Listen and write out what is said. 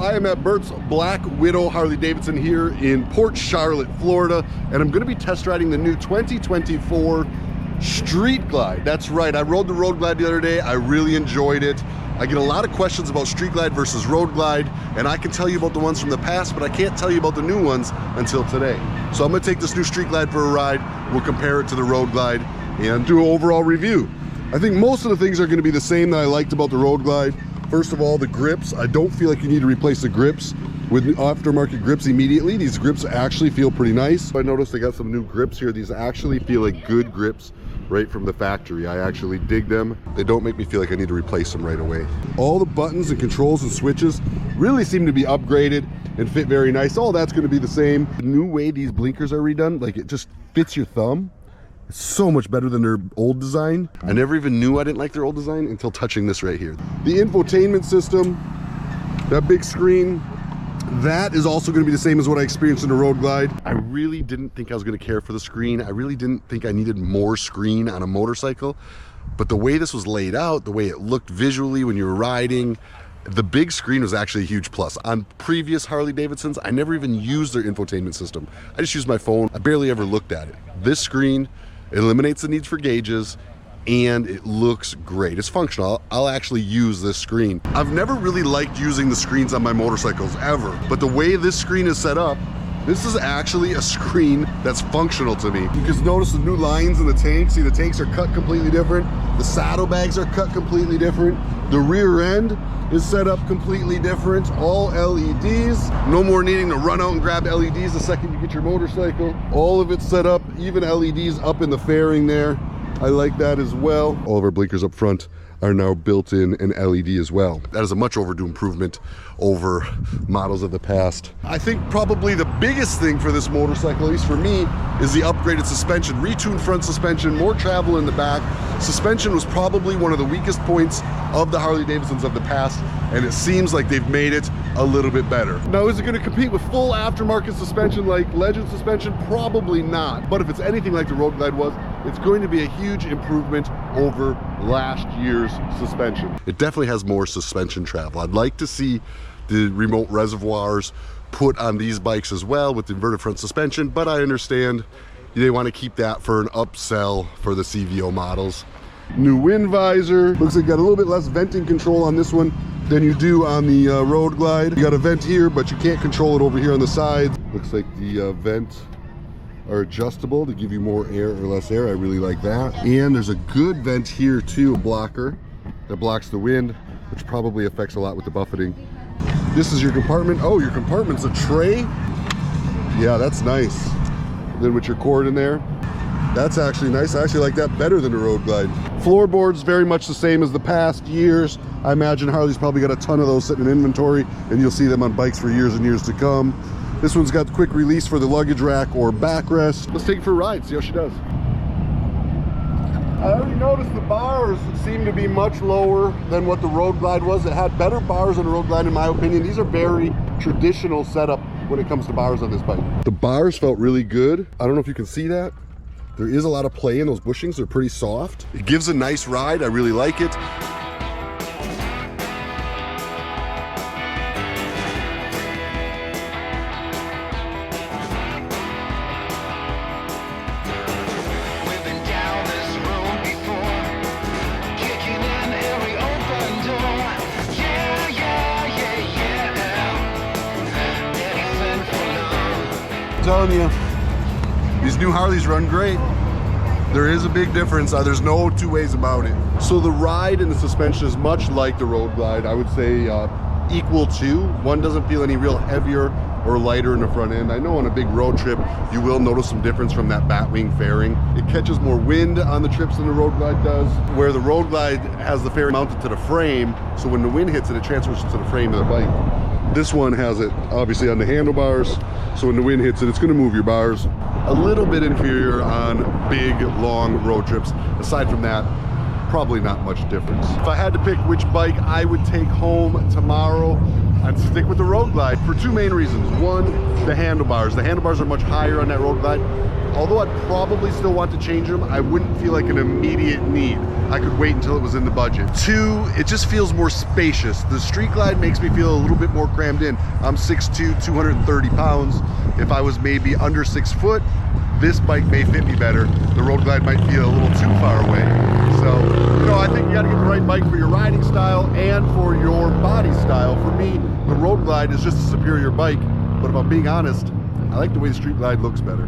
I am at Bert's Black Widow Harley Davidson here in Port Charlotte, Florida, and I'm gonna be test riding the new 2024 Street Glide. That's right, I rode the Road Glide the other day. I really enjoyed it. I get a lot of questions about Street Glide versus Road Glide, and I can tell you about the ones from the past, but I can't tell you about the new ones until today. So I'm gonna take this new Street Glide for a ride. We'll compare it to the Road Glide and do an overall review. I think most of the things are gonna be the same that I liked about the Road Glide. First of all, the grips. I don't feel like you need to replace the grips with aftermarket grips immediately. These grips actually feel pretty nice. I noticed they got some new grips here. These actually feel like good grips right from the factory. I actually dig them. They don't make me feel like I need to replace them right away. All the buttons and controls and switches really seem to be upgraded and fit very nice. All that's gonna be the same. The new way these blinkers are redone, like it just fits your thumb. It's so much better than their old design. I never even knew I didn't like their old design until touching this right here. The infotainment system, that big screen, that is also going to be the same as what I experienced in the Road Glide. I really didn't think I was going to care for the screen. I really didn't think I needed more screen on a motorcycle. But the way this was laid out, the way it looked visually when you were riding, the big screen was actually a huge plus. On previous Harley Davidsons, I never even used their infotainment system. I just used my phone. I barely ever looked at it. This screen eliminates the needs for gauges, and it looks great. It's functional. I'll actually use this screen. I've never really liked using the screens on my motorcycles ever, but the way this screen is set up, this is actually a screen that's functional to me. You can notice the new lines in the tank. See, the tanks are cut completely different. The saddlebags are cut completely different. The rear end is set up completely different. All LEDs. No more needing to run out and grab LEDs the second you get your motorcycle. All of it's set up, even LEDs up in the fairing there. I like that as well. All of our blinkers up front are now built in an LED as well. That is a much overdue improvement over models of the past. I think probably the biggest thing for this motorcycle, at least for me, is the upgraded suspension. Retuned front suspension, more travel in the back. Suspension was probably one of the weakest points of the Harley Davidsons of the past, and it seems like they've made it a little bit better. Now, is it gonna compete with full aftermarket suspension like Legend suspension? Probably not, but if it's anything like the Road Glide was, it's going to be a huge improvement over last year's suspension. It definitely has more suspension travel. I'd like to see the remote reservoirs put on these bikes as well with inverted front suspension, but I understand they want to keep that for an upsell for the CVO models. New wind visor. Looks like you got a little bit less venting control on this one than you do on the Road Glide. You got a vent here, but you can't control it over here on the sides. Looks like the vent are adjustable to give you more air or less air. I really like that. And there's a good vent here too, a blocker that blocks the wind, which probably affects a lot with the buffeting. This is your compartment. Oh, your compartment's a tray. Yeah, that's nice. Then with your cord in there, that's actually nice. I actually like that better than the Road Glide. Floorboards very much the same as the past years. I imagine Harley's probably got a ton of those sitting in inventory, and you'll see them on bikes for years and years to come. This one's got quick release for the luggage rack or backrest. Let's take it for a ride, see how she does. I already noticed the bars seem to be much lower than what the Road Glide was. It had better bars than the Road Glide in my opinion. These are very traditional setup when it comes to bars on this bike. The bars felt really good. I don't know if you can see that. There is a lot of play in those bushings. They're pretty soft. It gives a nice ride. I really like it. Telling you, these new Harleys run great. There is a big difference. There's no two ways about it. So the ride and the suspension is much like the Road Glide. I would say equal to. One doesn't feel any real heavier or lighter in the front end. I know on a big road trip, you will notice some difference from that batwing fairing. It catches more wind on the trips than the Road Glide does, where the Road Glide has the fairing mounted to the frame, so when the wind hits it, it transfers to the frame of the bike. This one has it obviously on the handlebars, so when the wind hits it, it's gonna move your bars. A little bit inferior on big, long road trips. Aside from that, probably not much difference. If I had to pick which bike I would take home tomorrow, I'd stick with the Road Glide for two main reasons. One, the handlebars. The handlebars are much higher on that Road Glide. Although I'd probably still want to change them, I wouldn't feel like an immediate need. I could wait until it was in the budget. Two, it just feels more spacious. The Street Glide makes me feel a little bit more crammed in. I'm 6'2", 230 pounds. If I was maybe under 6 foot, this bike may fit me better. The Road Glide might feel a little too far away. So, you know, I think you gotta get the right bike for your riding style and for your body style. For me, the Road Glide is just a superior bike, but if I'm being honest, I like the way the Street Glide looks better.